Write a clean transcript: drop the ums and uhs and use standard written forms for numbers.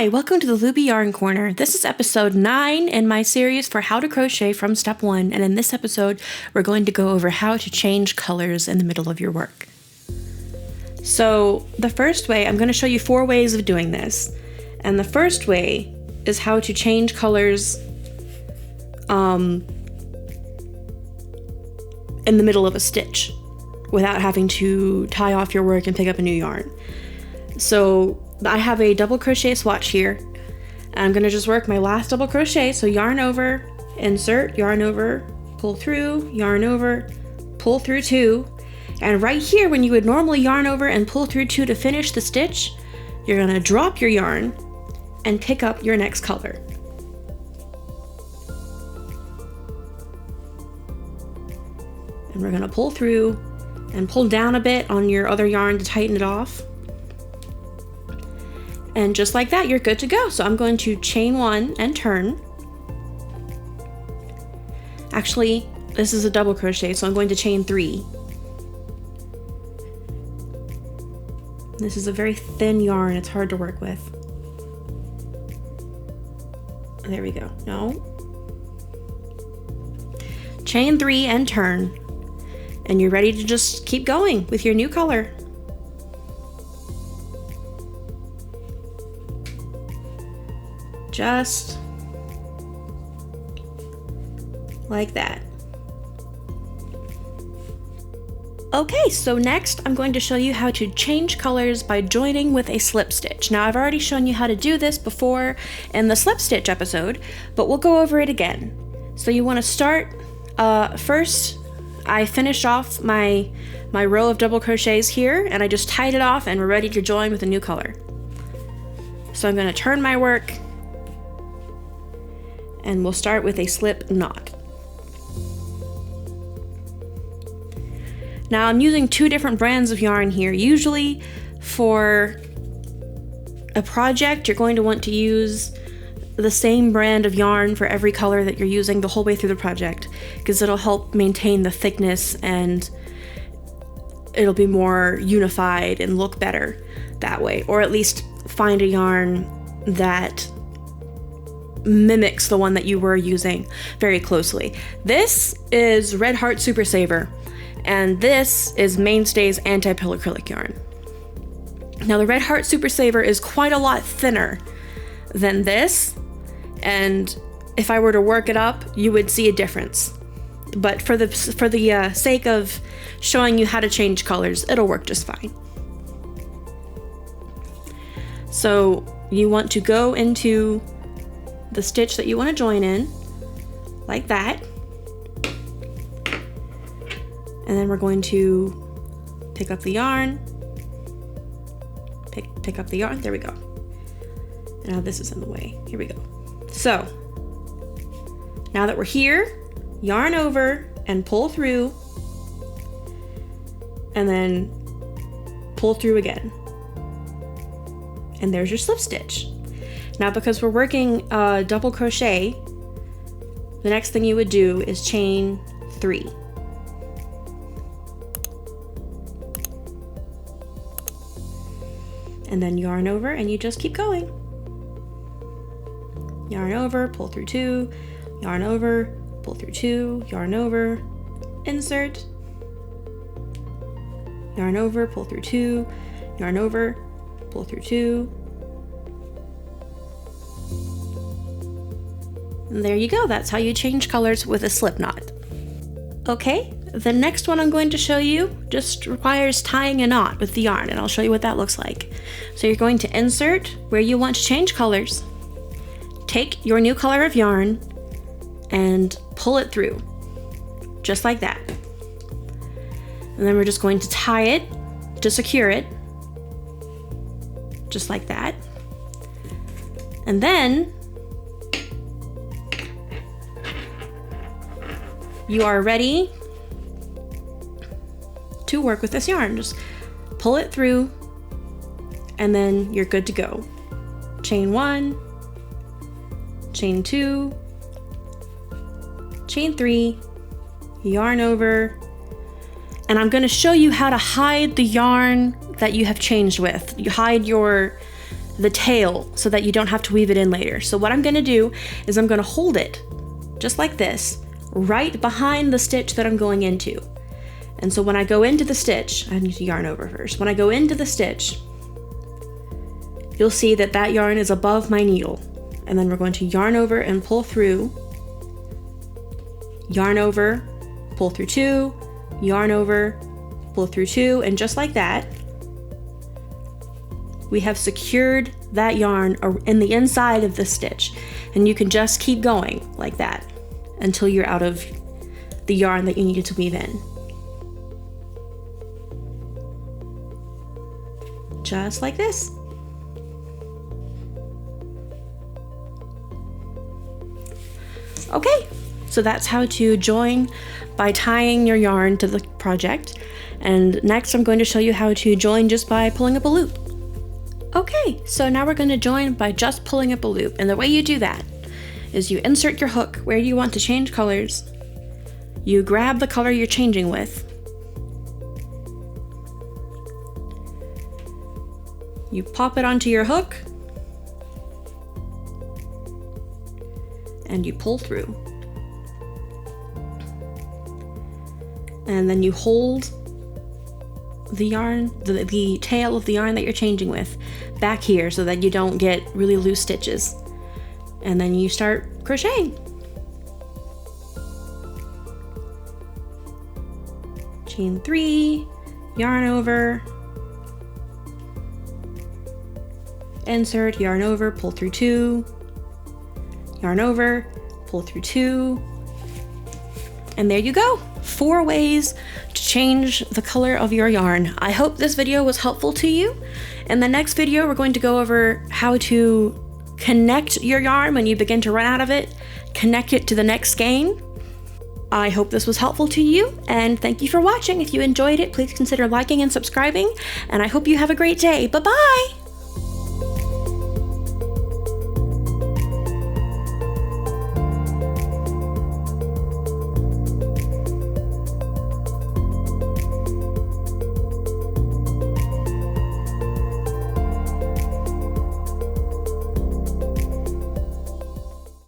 Hi, welcome to the Luby Yarn Corner. This is episode 9 in my series for how to crochet from step 1, and in this episode we're going to go over how to change colors in the middle of your work. So the first way, I'm going to show you 4 ways of doing this, and the first way is how to change colors in the middle of a stitch without having to tie off your work and pick up a new yarn. So I have a double crochet swatch here. I'm going to just work my last double crochet. So yarn over, insert, yarn over, pull through, yarn over, pull through 2. And right here, when you would normally yarn over and pull through 2 to finish the stitch, you're going to drop your yarn and pick up your next color. And we're going to pull through and pull down a bit on your other yarn to tighten it off. And just like that, you're good to go. So I'm going to chain 1 and turn. Actually, this is a double crochet, so I'm going to chain 3. This is a very thin yarn, it's hard to work with. There we go. No. Chain 3 and turn. And you're ready to just keep going with your new color. Just like that. Okay, so next I'm going to show you how to change colors by joining with a slip stitch. Now I've already shown you how to do this before in the slip stitch episode, but we'll go over it again. So you want to start, first I finished off my row of double crochets here, and I just tied it off and we're ready to join with a new color. So I'm going to turn my work, and we'll start with a slip knot. Now I'm using 2 different brands of yarn here. Usually for a project, you're going to want to use the same brand of yarn for every color that you're using the whole way through the project, because it'll help maintain the thickness and it'll be more unified and look better that way, or at least find a yarn that mimics the one that you were using very closely. This is Red Heart Super Saver, and this is Mainstay's Anti-Pill Acrylic yarn. Now the Red Heart Super Saver is quite a lot thinner than this, and if I were to work it up, you would see a difference. But for the sake of showing you how to change colors, it'll work just fine. So you want to go into the stitch that you want to join in, like that. And then we're going to pick up the yarn, pick up the yarn, there we go. Now this is in the way, here we go. So, now that we're here, yarn over and pull through, and then pull through again. And there's your slip stitch. Now because we're working double crochet, the next thing you would do is chain 3. And then yarn over and you just keep going. Yarn over, pull through 2, yarn over, pull through 2, yarn over, insert, yarn over, pull through 2, yarn over, pull through 2. And there you go, that's how you change colors with a slip knot. Okay, the next one I'm going to show you just requires tying a knot with the yarn, and I'll show you what that looks like. So you're going to insert where you want to change colors, take your new color of yarn, and pull it through, just like that. And then we're just going to tie it to secure it, just like that. And then you are ready to work with this yarn. Just pull it through and then you're good to go. Chain 1, chain 2, chain 3, yarn over, and I'm going to show you how to hide the yarn that you have changed with. You hide your the tail so that you don't have to weave it in later. So what I'm gonna do is I'm gonna hold it just like this, right behind the stitch that I'm going into. And so when I go into the stitch, I need to yarn over first. When I go into the stitch, you'll see that that yarn is above my needle. And then we're going to yarn over and pull through, yarn over, pull through 2, yarn over, pull through 2, and just like that, we have secured that yarn in the inside of the stitch. And you can just keep going like that until you're out of the yarn that you needed to weave in. Just like this. Okay, so that's how to join by tying your yarn to the project. And next I'm going to show you how to join just by pulling up a loop. Okay, so now we're going to join by just pulling up a loop. And the way you do that is you insert your hook where you want to change colors. You grab the color you're changing with. You pop it onto your hook. And you pull through. And then you hold the yarn, the tail of the yarn that you're changing with back here so that you don't get really loose stitches. And then you start crocheting. Chain 3, yarn over, insert, yarn over, pull through 2, yarn over, pull through 2, and there you go. 4 ways to change the color of your yarn. I hope this video was helpful to you. In the next video, we're going to go over how to connect your yarn when you begin to run out of it, connect it to the next skein. I hope this was helpful to you, and thank you for watching. If you enjoyed it, please consider liking and subscribing, and I hope you have a great day. Bye-bye!